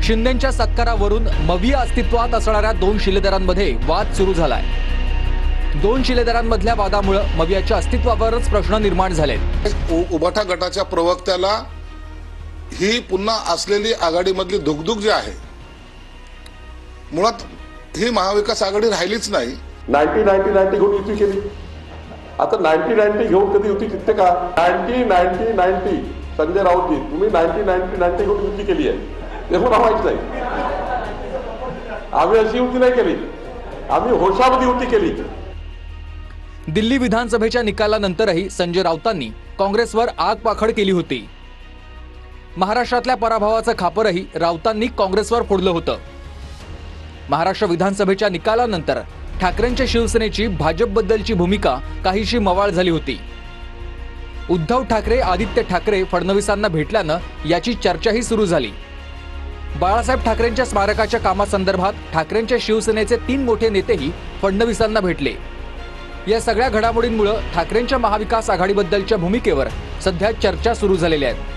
शिंदेंच्या सत्कारावरून मविया अस्तित्वात असणाऱ्या दोन शिलेदारांमध्ये वाद सुरू झालाय। दोन शिलेदारांमधल्या वादामुळे मवियाच्या अस्तित्वावरच प्रश्न निर्माण झालेत। उबाठा गटाच्या प्रवक्त्याला ही पुन्हा असलेली आघाडीमधली धुकधुक जी आहे, मुळात ही महाविकास आघाडी राहिलीच नाही। 90 घेऊन युती केली, आता 90 घेऊन कधी युती जिंकते का? 90 संजय राऊतजी, तुम्ही 90 घेऊन युती केली आहे, ते मला माहित नाही। आम्ही अशी युती नाही केली, आम्ही होशामध्ये युती केली। दिल्ली विधानसभेच्या निकालानंतरही संजय राऊतांनी काँग्रेसवर आगपाखड केली होती। महाराष्ट्रातल्या पराभवाचं खापरही राऊतांनी काँग्रेसवर फोडलं होतं। महाराष्ट्र विधानसभेच्या निकालानंतर ठाकरेंच्या शिवसेनेची भाजपबद्दलची भूमिका काहीशी मवाळ झाली होती। उद्धव ठाकरे, आदित्य ठाकरे फडणवीसांना भेटल्यानं याची चर्चाही सुरू झाली। बाळासाहेब ठाकरेंच्या स्मारकाच्या कामासंदर्भात ठाकरेंच्या शिवसेनेचे 3 मोठे नेतेही फडणवीसांना भेटले। या सगळ्या घडामोडींमुळे ठाकरेंच्या महाविकास आघाडीबद्दलच्या भूमिकेवर सध्या चर्चा सुरू झालेल्या आहेत।